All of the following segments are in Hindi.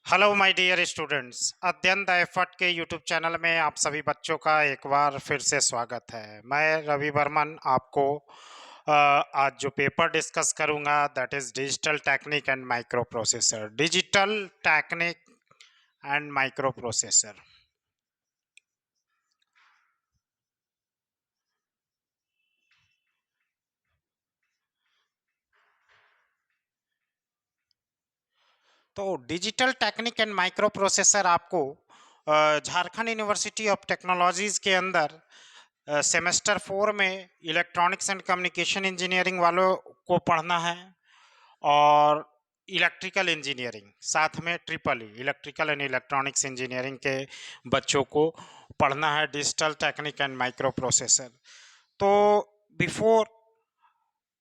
हेलो माय डियर स्टूडेंट्स, अध्ययन द एफर्ट के यूट्यूब चैनल में आप सभी बच्चों का एक बार फिर से स्वागत है। मैं रवि वर्मन आपको आज जो पेपर डिस्कस करूंगा that is digital technique and microprocessor. Digital technique and microprocessor. तो digital technique and microprocessor आपको झारखंड यूनिवर्सिटी ऑफ टेक्नोलॉजीज के अंदर सेमेस्टर 4 में इलेक्ट्रॉनिक्स एंड कम्युनिकेशन इंजीनियरिंग वालों को पढ़ना है और इलेक्ट्रिकल इंजीनियरिंग साथ में triple electrical and electronics engineering के बच्चों को पढ़ना है digital technique and microprocessor. तो बिफोर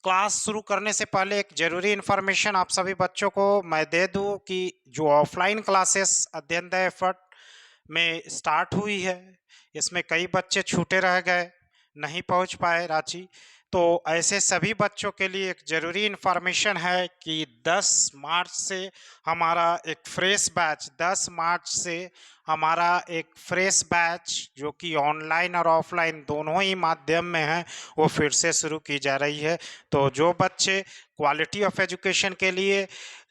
क्लास शुरू करने से पहले एक जरूरी इन्फॉर्मेशन आप सभी बच्चों को मैं दे दूं कि जो ऑफलाइन क्लासेस अध्ययन द एफर्ट में स्टार्ट हुई है, इसमें कई बच्चे छूटे रह गए, नहीं पहुंच पाए रांची। तो ऐसे सभी बच्चों के लिए एक ज़रूरी इन्फॉर्मेशन है कि 10 मार्च से हमारा एक फ्रेश बैच 10 मार्च से हमारा एक फ्रेश बैच जो कि ऑनलाइन और ऑफलाइन दोनों ही माध्यम में है, वो फिर से शुरू की जा रही है। तो जो बच्चे क्वालिटी ऑफ एजुकेशन के लिए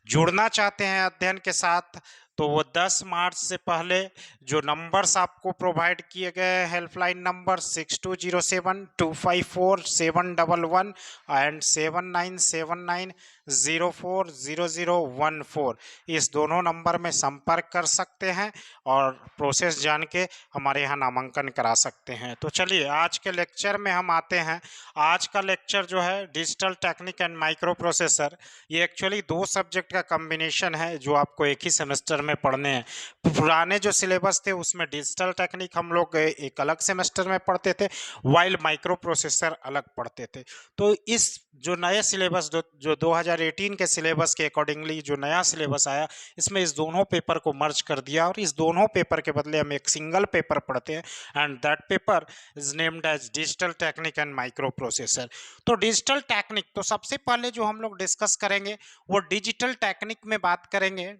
जुड़ना चाहते हैं अध्ययन के साथ, तो वो 10 मार्च से पहले जो नंबर्स आपको प्रोवाइड किए गए हैं, हेल्पलाइन नंबर 6207254711 एंड 7979040014, इस दोनों नंबर में संपर्क कर सकते हैं और प्रोसेस जान के हमारे यहाँ नामांकन करा सकते हैं। तो चलिए आज के लेक्चर में हम आते हैं। आज का लेक्चर जो है digital technique and micro processor, ये एक्चुअली दो सब्जेक्ट का कॉम्बिनेशन है जो आपको एक ही सेमेस्टर में पढ़ने हैं। पुराने जो सिलेबस थे उसमें डिजिटल टेक्निक हम लोग एक अलग सेमेस्टर में पढ़ते थे, वाइल माइक्रो प्रोसेसर अलग पढ़ते थे। तो इस जो नए सिलेबस जो 2018 के सिलेबस के अकॉर्डिंगली जो नया सिलेबस आया, इसमें इस दोनों पेपर को मर्ज कर दिया और इस दोनों पेपर के बदले हम एक सिंगल पेपर पढ़ते हैं and that paper is named as digital technique and microprocessor. तो डिजिटल टेक्निक, तो सबसे पहले जो हम लोग डिस्कस करेंगे वो डिजिटल टेक्निक में बात करेंगे।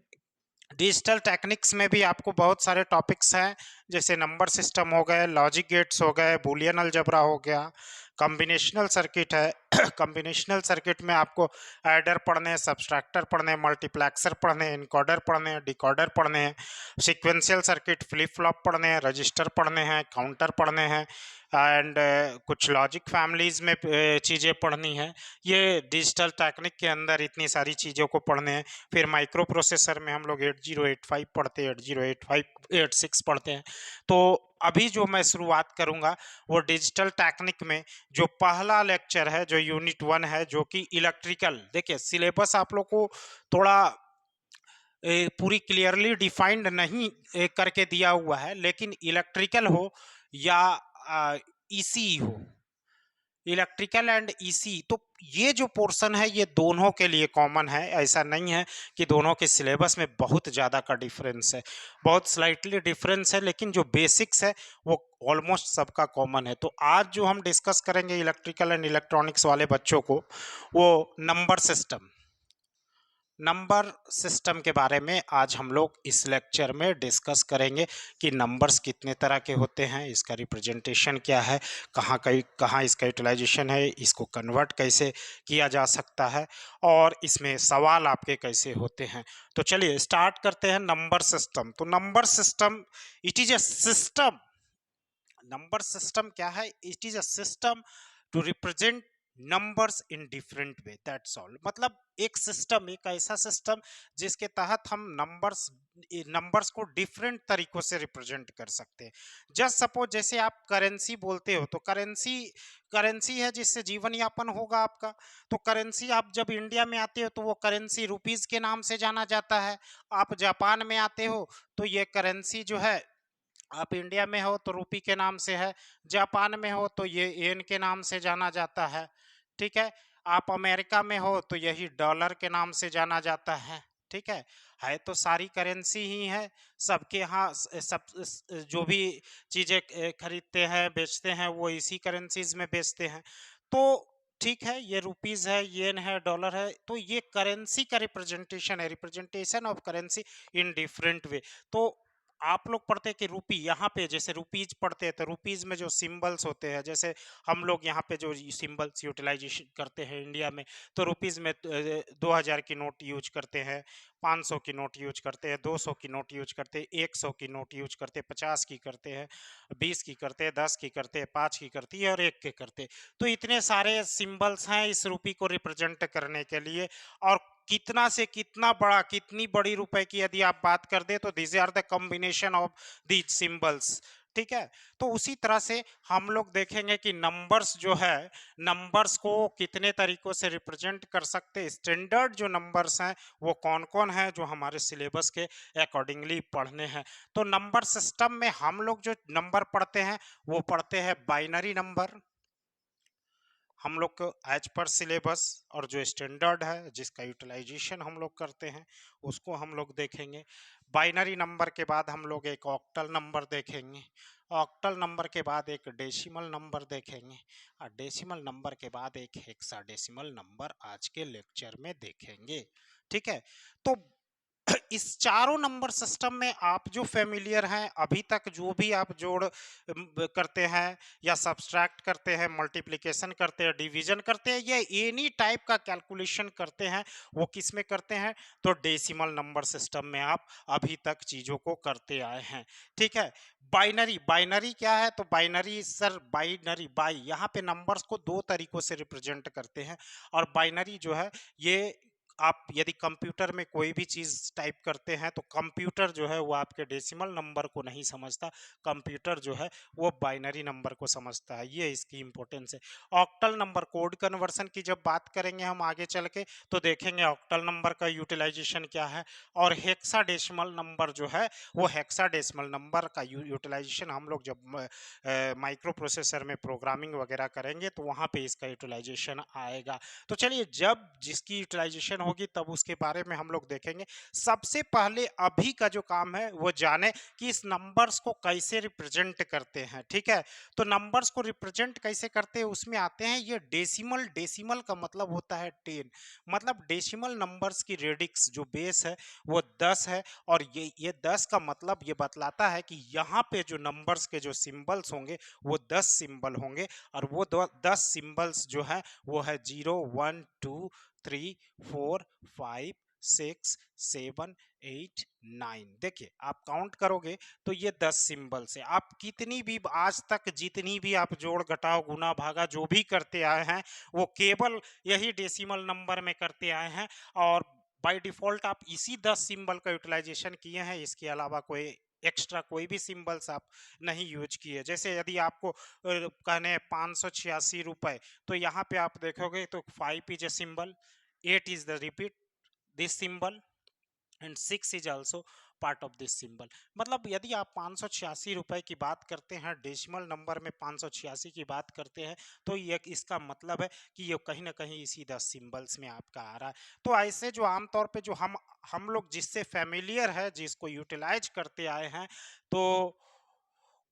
डिजिटल टेक्निक्स में भी आपको बहुत सारे टॉपिक्स हैं, जैसे नंबर सिस्टम हो गए, लॉजिक गेट्स हो गए, बूलियन अलजेब्रा हो गया, कॉम्बिनेशनल सर्किट है। कॉम्बिनेशनल सर्किट में आपको एडर पढ़ने हैं, सब्सट्रैक्टर पढ़ने हैं, मल्टीप्लेक्सर पढ़ने हैं, इनकोडर पढ़ने हैं, डिकोडर पढ़ने हैं, सीक्वेंशियल सर्किट, फ्लिप फ्लॉप पढ़ने हैं, रजिस्टर पढ़ने हैं, काउंटर पढ़ने हैं एंड कुछ लॉजिक फैमिलीज में चीज़ें पढ़नी है। ये डिजिटल टेक्निक के अंदर इतनी सारी चीज़ों को पढ़ने हैं। फिर माइक्रो प्रोसेसर में हम लोग 8085 पढ़ते हैं, 8085 86 पढ़ते हैं। तो अभी जो मैं शुरुआत करूंगा वो डिजिटल टेक्निक में जो पहला लेक्चर है, जो यूनिट 1 है, जो कि इलेक्ट्रिकल। देखिए सिलेबस आप लोग को थोड़ा पूरी क्लियरली डिफाइंड नहीं करके दिया हुआ है, लेकिन इलेक्ट्रिकल हो या ईसी हो, इलेक्ट्रिकल एंड ईसी, तो ये जो पोर्शन है ये दोनों के लिए कॉमन है। ऐसा नहीं है कि दोनों के सिलेबस में बहुत ज़्यादा का डिफरेंस है, बहुत स्लाइटली डिफरेंस है, लेकिन जो बेसिक्स है वो ऑलमोस्ट सबका कॉमन है। तो आज जो हम डिस्कस करेंगे इलेक्ट्रिकल एंड इलेक्ट्रॉनिक्स वाले बच्चों को, वो नंबर सिस्टम के बारे में आज हम लोग इस लेक्चर में डिस्कस करेंगे कि नंबर्स कितने तरह के होते हैं, इसका रिप्रेजेंटेशन क्या है, कहाँ इसका यूटिलाइजेशन है, इसको कन्वर्ट कैसे किया जा सकता है और इसमें सवाल आपके कैसे होते हैं। तो चलिए स्टार्ट करते हैं नंबर सिस्टम। तो number system, it is a system. Number system क्या है? It is a system to represent numbers in different way, that's all. मतलब एक सिस्टम, एक ऐसा सिस्टम जिसके तहत हम नंबर्स को डिफरेंट तरीकों से रिप्रेजेंट कर सकते हैं। जस्ट सपोज जैसे आप करेंसी बोलते हो, तो करेंसी है जिससे जीवन यापन होगा आपका। तो करेंसी आप जब इंडिया में आते हो तो वो करेंसी रुपीज के नाम से जाना जाता है। आप जापान में आते हो तो ये करेंसी जो है, आप इंडिया में हो तो रूपी के नाम से है, जापान में हो तो ये येन के नाम से जाना जाता है। ठीक है, आप अमेरिका में हो तो यही डॉलर के नाम से जाना जाता है। ठीक है तो सारी करेंसी ही है सबके यहाँ। सब जो भी चीजें खरीदते हैं बेचते हैं वो इसी करेंसीज में बेचते हैं। तो ठीक है, ये रुपीस है, येन है, डॉलर है, तो ये करेंसी का रिप्रेजेंटेशन है, representation of currency in different वे। तो आप लोग पढ़ते हैं कि रुपी, यहाँ पे जैसे रुपीज पढ़ते हैं तो रुपीज में जो सिंबल्स होते हैं, जैसे हम लोग यहाँ पे जो सिंबल्स यूटिलाइजेशन करते हैं इंडिया में, तो रुपीज में 2000 की नोट यूज करते हैं, 500 की नोट यूज करते हैं, 200 की नोट यूज करते हैं, 100 की नोट यूज करते हैं, 50 की करते हैं, 20 की करते हैं, 10 की करते हैं, 5 की करती है और 1 के करते हैं। तो इतने सारे सिंबल्स हैं इस रुपी को रिप्रेजेंट करने के लिए। और कितना से कितना बड़ा, कितनी बड़ी रुपए की यदि आप बात कर दे तो this are the combination of these symbols. ठीक है, तो उसी तरह से हम लोग देखेंगे कि नंबर्स जो है, नंबर्स को कितने तरीकों से रिप्रेजेंट कर सकते हैं, स्टैंडर्ड जो नंबर्स हैं वो कौन कौन है जो हमारे सिलेबस के अकॉर्डिंगली पढ़ने हैं। तो नंबर सिस्टम में हम लोग जो नंबर पढ़ते हैं वो पढ़ते हैं बाइनरी नंबर, हम लोग को एज पर सिलेबस, और जो स्टैंडर्ड है जिसका यूटिलाइजेशन हम लोग करते हैं उसको हम लोग देखेंगे। बाइनरी नंबर के बाद हम लोग एक ऑक्टल नंबर देखेंगे, ऑक्टल नंबर के बाद एक डेसिमल नंबर देखेंगे, और डेसिमल नंबर के बाद एक हेक्साडेसिमल नंबर आज के लेक्चर में देखेंगे। ठीक है, तो इस चारों नंबर सिस्टम में आप जो फेमिलियर हैं अभी तक, जो भी आप जोड़ करते हैं या सब्सट्रैक्ट करते हैं, मल्टीप्लिकेशन करते हैं, डिवीजन करते हैं, या एनी टाइप का कैलकुलेशन करते हैं, वो किस में करते हैं, तो डेसिमल नंबर सिस्टम में आप अभी तक चीजों को करते आए हैं। ठीक है, बाइनरी, बाइनरी क्या है, तो बाइनरी सर, बाइनरी बाई, यहाँ पे नंबर्स को दो तरीकों से रिप्रेजेंट करते हैं। और बाइनरी जो है ये, आप यदि कंप्यूटर में कोई भी चीज टाइप करते हैं तो कंप्यूटर जो है वो आपके डेसिमल नंबर को नहीं समझता, कंप्यूटर जो है वो बाइनरी नंबर को समझता है, ये इसकी इंपॉर्टेंस है। ऑक्टल नंबर, कोड कन्वर्सन की जब बात करेंगे हम आगे चल के तो देखेंगे ऑक्टल नंबर का यूटिलाइजेशन क्या है। और हेक्साडेसिमल नंबर जो है वो हेक्साडेसिमल नंबर का यूटिलाइजेशन हम लोग जब माइक्रो प्रोसेसर में प्रोग्रामिंग वगैरह करेंगे तो वहां पे इसका यूटिलाइजेशन आएगा। तो चलिए, जब जिसकी यूटिलाइजेशन होगी तब उसके बारे में हम लोग देखेंगे। सबसे पहले अभी का जो काम है वो जाने कि इस नंबर्स को कैसे रिप्रेजेंट करते हैं। ठीक है, तो नंबर्स को रिप्रेजेंट कैसे करते हैं उसमें आते हैं ये डेसिमल। डेसिमल का मतलब होता है 10, मतलब डेसिमल नंबर्स की रेडिक्स जो बेस है वो 10 है। और ये 10 का मतलब ये बतलाता है कि यहाँ पे जो नंबर्स के जो सिंबल्स होंगे वो 10 सिंबल होंगे, और वो 10 सिंबल्स जो है वो है 0 1 2 3 4 5 6 7 8 9। देखिए, आप काउंट करोगे तो ये 10 सिंबल से आप कितनी भी आज तक जितनी भी आप जोड़ घटाव गुना भागा जो भी करते आए हैं वो केवल यही डेसिमल नंबर में करते आए हैं। और बाय डिफॉल्ट आप इसी 10 सिंबल का यूटिलाइजेशन किए हैं, इसके अलावा कोई एक्स्ट्रा कोई भी सिंबल्स आप नहीं यूज किए। जैसे यदि आपको कहने 586 रुपए, तो यहाँ पे आप देखोगे तो 5 is a symbol, 8 is the repeat this symbol, and 6 is also part of this symbol. मतलब यदि आप 586 रुपए की बात करते हैं, डेसिमल नंबर में 586 की बात करते हैं, तो ये इसका मतलब है कि ये कहीं ना कहीं इसी 10 सिंबल्स में आपका आ रहा है। तो ऐसे जो आमतौर पे जो हम लोग जिससे फेमिलियर है, जिसको यूटिलाइज करते आए हैं, तो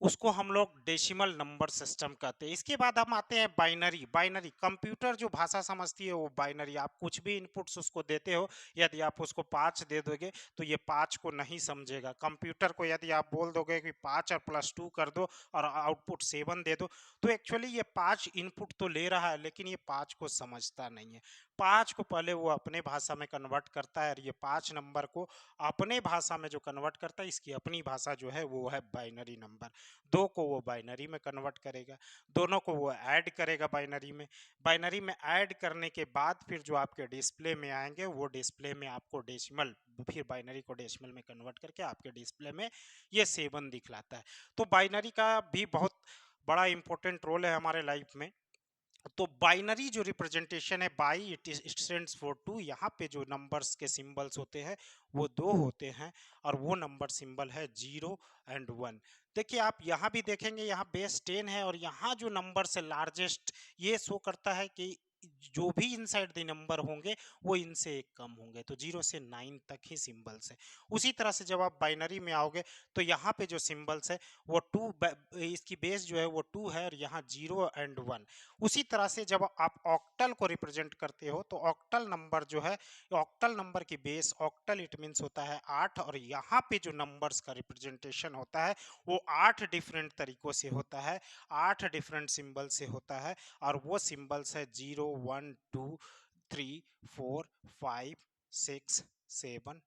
उसको हम लोग डेसिमल नंबर सिस्टम कहते हैं। इसके बाद हम आते हैं बाइनरी। बाइनरी कंप्यूटर जो भाषा समझती है वो बाइनरी, आप कुछ भी इनपुट्स उसको देते हो, यदि आप उसको 5 दे दोगे तो ये 5 को नहीं समझेगा। कंप्यूटर को यदि आप बोल दोगे कि 5 और +2 कर दो और आउटपुट 7 दे दो, तो एक्चुअली ये 5 इनपुट तो ले रहा है लेकिन ये 5 को समझता नहीं है। 5 को पहले वो अपने भाषा में कन्वर्ट करता है, और ये 5 नंबर को अपने भाषा में जो कन्वर्ट करता है, इसकी अपनी भाषा जो है वो है बाइनरी नंबर। 2 को वो बाइनरी में कन्वर्ट करेगा, दोनों को वो ऐड करेगा बाइनरी में। बाइनरी में ऐड करने के बाद फिर जो आपके डिस्प्ले में आएंगे वो डिस्प्ले में आपको डेसिमल, फिर बाइनरी को डेसिमल में कन्वर्ट करके आपके डिस्प्ले में ये 7 दिखलाता है। तो बाइनरी का भी बहुत बड़ा इंपॉर्टेंट रोल है हमारे लाइफ में। तो बाइनरी जो रिप्रेजेंटेशन है, बाई इट स्टैंड्स फॉर 2, यहाँ पे जो नंबर्स के सिंबल्स होते हैं वो 2 होते हैं, और वो नंबर सिंबल है 0 एंड 1। देखिए, आप यहाँ भी देखेंगे, यहाँ बेस 10 है और यहाँ जो नंबर से लार्जेस्ट ये शो करता है कि जो भी इनसाइड द नंबर होंगे वो इनसे एक कम होंगे, तो 0 से 9 तक ही सिंबल्स है। उसी तरह से जब आप बाइनरी में आओगे तो यहाँ पे जो सिंबल्स है वो 2, इसकी बेस जो है वो 2 है और यहाँ 0 एंड 1। उसी तरह से जब आप ऑक्टल को रिप्रेजेंट करते हो तो ऑक्टल नंबर जो है, ऑक्टल नंबर की बेस, ऑक्टल इट मीन्स होता है 8, और यहाँ पे जो नंबर्स का रिप्रेजेंटेशन होता है वो 8 डिफरेंट तरीकों से होता है, 8 डिफरेंट सिंबल से होता है, और वो सिंबल्स है 0 1 2 3 4 5 6 7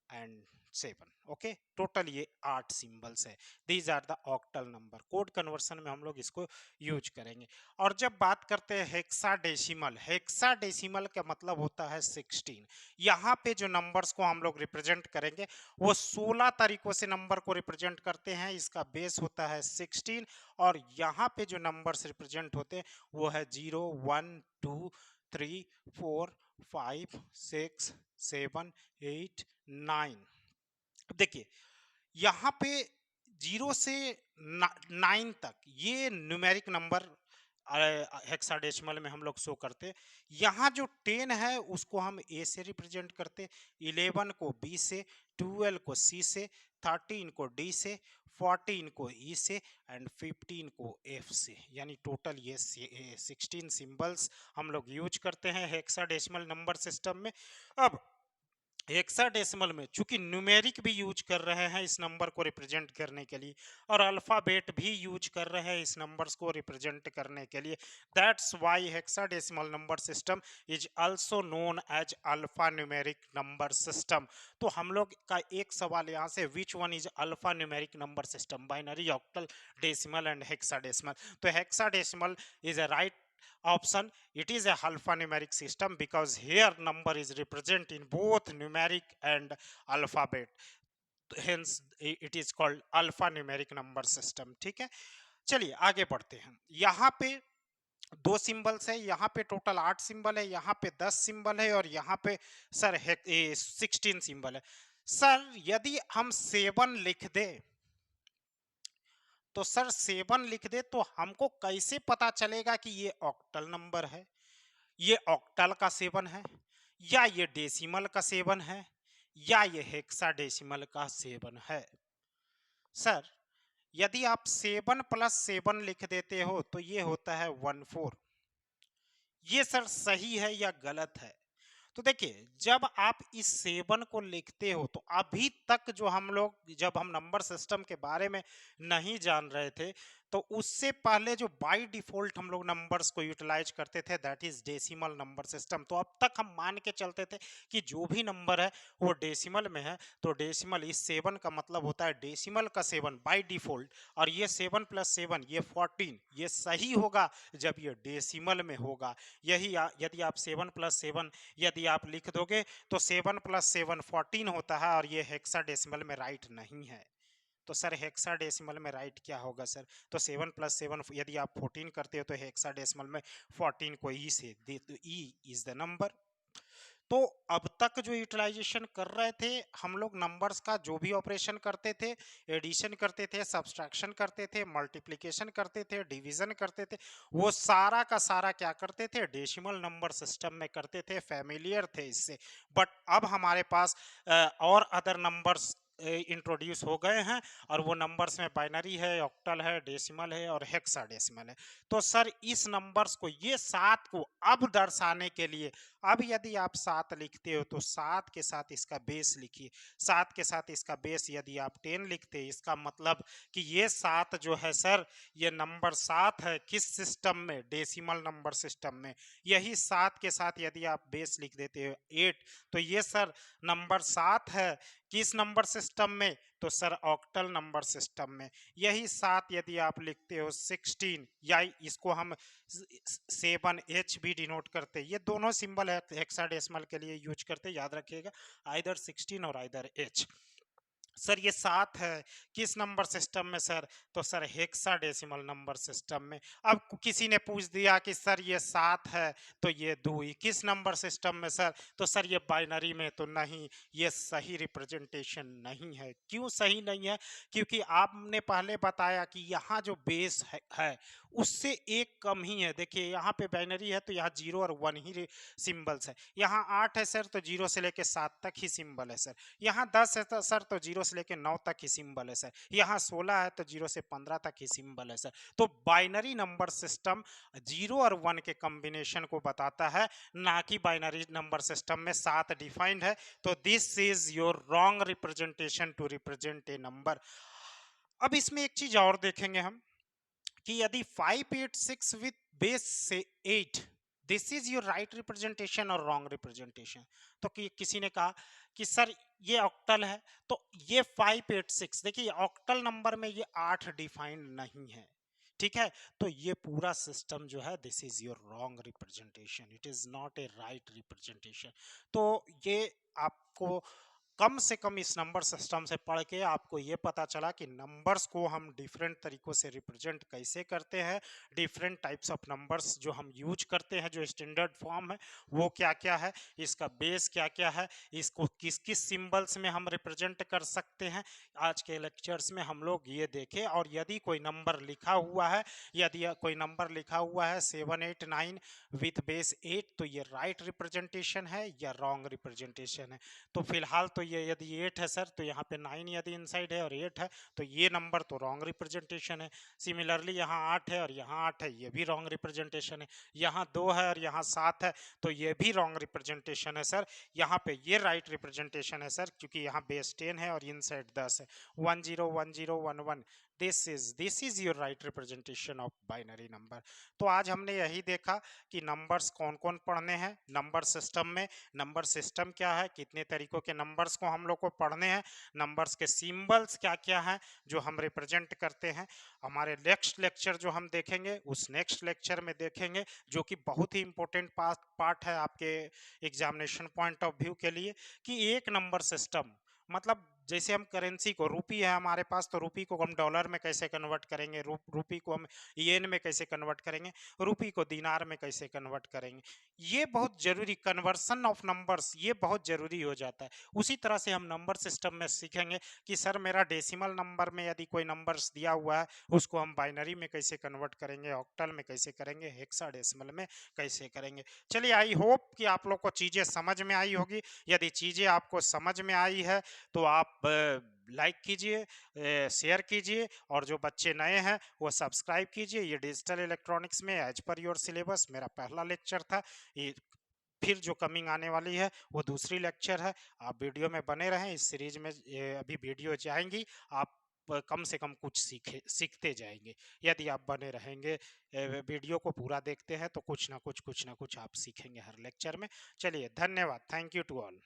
एंड 7। ओके, टोटल ये 8 सिंबल्स है। These are the octal number. Code conversion में हम लोग इसको यूज करेंगे। और जब बात करते हैं हेक्साडेसिमल, हेक्साडेसिमल का मतलब होता है 16। यहाँ पे जो नंबर्स को हम लोग रिप्रेजेंट करेंगे वो 16 तरीकों से नंबर को रिप्रेजेंट करते हैं। इसका बेस होता है 16, और यहाँ पे जो नंबर्स रिप्रेजेंट होते हैं वो है 0 1 2 3 4 5 6 7 8 9। देखिए यहाँ पे 0 से 9 तक ये न्यूमेरिक नंबर हेक्साडेसिमल में हम लोग शो करते। यहाँ जो 10 है उसको हम ए से रिप्रेजेंट करते, 11 को बी से, 12 को सी से, 13 को डी से, 14 को ई से एंड 15 को एफ से। यानी टोटल ये 16 सिंबल्स हम लोग यूज करते हैं हेक्साडेसिमल नंबर सिस्टम में। अब हेक्साडेसिमल में चूंकि न्यूमेरिक भी यूज कर रहे हैं इस नंबर को रिप्रेजेंट करने के लिए, और अल्फाबेट भी यूज कर रहे हैं इस नंबर्स को रिप्रेजेंट करने के लिए, that's why hexadecimal number system is also known as alphanumeric number system. तो हम लोग का एक सवाल यहाँ से, which one is alphanumeric number system, binary, octal, decimal and hexadecimal. तो hexadecimal is a right option. It is a alphanumeric system because here number is represented in both numeric and alphabet, hence it is called alphanumeric number system। ठीक है, चलिए आगे बढ़ते हैं। यहाँ पे दो सिंबल्स है, यहाँ पे टोटल 8 सिंबल है, यहाँ पे 10 सिंबल है, और यहाँ पे सर 16 सिंबल है। सर यदि हम 7 लिख दे तो सर 7 लिख दे तो हमको कैसे पता चलेगा कि ये ऑक्टल नंबर है, ये ऑक्टल का 7 है, या ये डेसिमल का 7 है, या ये हेक्साडेसिमल का 7 है। सर यदि आप 7 + 7 लिख देते हो तो ये होता है 14। ये सर सही है या गलत है? तो देखिए जब आप इस 7 को लिखते हो तो अभी तक जो हम लोग, जब हम नंबर सिस्टम के बारे में नहीं जान रहे थे तो उससे पहले जो बाय डिफॉल्ट हम लोग नंबर्स को यूटिलाइज करते थे that is decimal number system. तो अब तक हम मान के चलते थे कि जो भी नंबर है वो डेसिमल में है, तो डेसिमल, इस 7 का मतलब होता है डेसिमल का 7 बाय डिफॉल्ट, और ये 7 + 7 ये 14, ये सही होगा जब ये डेसिमल में होगा। यही यदि आप 7 + 7 यदि आप लिख दोगे तो 7 + 7 14 होता है, और ये हेक्साडेसिमल में राइट नहीं है। तो सर हेक्साडेसिमल में राइट क्या होगा सर? तो 7 + 7 यदि आप 14 करते हो तो हेक्साडेसिमल में 14 को ई से दे, तो ई इज द नंबर। तो अब तक जो यूटिलाइजेशन कर रहे थे हम लोग नंबर्स का, जो भी ऑपरेशन करते थे, एडिशन करते थे, सब्सट्रैक्शन करते थे, मल्टीप्लिकेशन करते थे, डिवीजन करते थे, वो सारा का सारा क्या करते थे? डेसिमल नंबर सिस्टम में करते थे, फैमिलियर थे इससे। बट अब हमारे पास और अदर नंबर्स इंट्रोड्यूस हो गए हैं, और वो नंबर्स में बाइनरी है, ऑक्टल है, डेसिमल है और हेक्साडेसिमल है। तो सर इस नंबर्स को, ये 7 को अब दर्शाने के लिए, अब यदि आप 7 लिखते हो तो 7 के साथ इसका बेस लिखिए, 7 के साथ इसका बेस यदि आप 10 लिखते, इसका मतलब कि ये 7 जो है सर, ये नंबर 7 है किस सिस्टम में? डेसिमल नंबर सिस्टम में। यही 7 के साथ यदि आप बेस लिख देते हो 8, तो ये सर नंबर 7 है किस नंबर सिस्टम में? तो सर ऑक्टल नंबर सिस्टम में। यही 7 यदि आप लिखते हो 16, या इसको हम 7H भी डिनोट करते, ये दोनों सिंबल है हेक्साडेसिमल के लिए यूज करते, याद रखिएगा, आइदर 16 और आइदर H। सर ये 7 है, किस नंबर सिस्टम में सर? तो सर हेक्साडेसिमल नंबर सिस्टम में। अब किसी ने पूछ दिया कि सर ये 7 है, तो ये 2 किस नंबर सिस्टम में सर? तो सर ये बाइनरी में तो नहीं, ये सही रिप्रेजेंटेशन नहीं है। क्यों सही नहीं है? क्योंकि आपने पहले बताया कि यहाँ जो बेस है उससे एक कम ही है। देखिए यहाँ पे बाइनरी है तो यहाँ 0 और 1 ही सिंबल्स है। यहाँ 8 है सर तो 0 से लेके 7 तक ही सिंबल है सर। यहाँ 10 है तो सर तो 0 से लेके 9 तक ही सिंबल है सर। यहाँ 16 है तो 0 से 15 तक ही सिंबल है सर। तो बाइनरी नंबर सिस्टम 0 और 1 के कॉम्बिनेशन को बताता है, ना कि बाइनरी नंबर सिस्टम में 7 डिफाइंड है। तो this is your wrong representation to represent a number. अब इसमें एक चीज और देखेंगे हम कि यदि 586 विथ बेस से 8, this is your right representation और रॉन्ग रिप्रेजेंटेशन। तो किसी ने कहा कि सर ये ऑक्टल है, तो ये 586, देखिए ऑक्टल नंबर में ये 8 डिफाइंड नहीं है, ठीक है? तो ये पूरा सिस्टम जो है this is your wrong representation, it is not a right representation. तो ये आपको कम से कम इस नंबर सिस्टम से पढ़ के आपको ये पता चला कि नंबर्स को हम डिफरेंट तरीकों से रिप्रेजेंट कैसे करते हैं, डिफरेंट टाइप्स ऑफ नंबर्स जो हम यूज करते हैं, जो स्टैंडर्ड फॉर्म है वो क्या क्या है, इसका बेस क्या क्या है, इसको किस किस सिंबल्स में हम रिप्रेजेंट कर सकते हैं। आज के लेक्चर्स में हम लोग ये देखें। और यदि कोई नंबर लिखा हुआ है, यदि कोई नंबर लिखा हुआ है 789 विथ बेस 8, तो ये राइट रिप्रेजेंटेशन है या रॉन्ग रिप्रेजेंटेशन है? तो फिलहाल तो ये यदि 8 है सर, तो यहाँ पे 9 यदि इनसाइड है और 8 है, तो ये नंबर तो रॉन्ग रिप्रेजेंटेशन है। सिमिलरली यहाँ 8 है और यहाँ 8 है, ये भी रॉन्ग रिप्रेजेंटेशन है। यहाँ 2 है और यहाँ 7 है, तो ये भी रॉन्ग रिप्रेजेंटेशन है सर। यहाँ पे ये राइट रिप्रेजेंटेशन है सर, क्योंकि यहाँ बेस 10 है और इनसाइड 10 है। 101011, this is your right representation of binary number. तो आज हमने यही देखा कि नंबर्स कौन कौन पढ़ने हैं नंबर सिस्टम में, नंबर सिस्टम क्या है, कितने तरीकों के नंबर्स को हम लोग को पढ़ने हैं, नंबर्स के सिंबल्स क्या क्या हैं जो हम रिप्रेजेंट करते हैं। हमारे नेक्स्ट लेक्चर जो हम देखेंगे उस नेक्स्ट लेक्चर में देखेंगे, जो कि बहुत ही इंपॉर्टेंट पार्ट है आपके एग्जामिनेशन पॉइंट ऑफ व्यू के लिए, कि एक नंबर सिस्टम मतलब जैसे हम करेंसी को, रूपी है हमारे पास, तो रूपी को हम डॉलर में कैसे कन्वर्ट करेंगे, रूपी को हम येन में कैसे कन्वर्ट करेंगे, रूपी को दिनार में कैसे कन्वर्ट करेंगे, ये बहुत जरूरी, कन्वर्सन ऑफ नंबर्स ये बहुत जरूरी हो जाता है। उसी तरह से हम नंबर सिस्टम में सीखेंगे कि सर मेरा डेसिमल नंबर में यदि कोई नंबर्स दिया हुआ है उसको हम बाइनरी में कैसे कन्वर्ट करेंगे, ऑक्टल में कैसे करेंगे, हेक्साडेसिमल में कैसे करेंगे। चलिए, आई होप कि आप लोग को चीजें समझ में आई होगी। यदि चीजें आपको समझ में आई है तो आप लाइक कीजिए, शेयर कीजिए, और जो बच्चे नए हैं वो सब्सक्राइब कीजिए। ये डिजिटल इलेक्ट्रॉनिक्स में एज पर योर सिलेबस मेरा पहला लेक्चर था। ये फिर जो कमिंग आने वाली है वो दूसरी लेक्चर है। आप वीडियो में बने रहें, इस सीरीज में अभी वीडियो जाएंगी, आप कम से कम कुछ सीखते जाएंगे। यदि आप बने रहेंगे, वीडियो को पूरा देखते हैं, तो कुछ ना कुछ आप सीखेंगे हर लेक्चर में। चलिए, धन्यवाद, थैंक यू टू ऑल।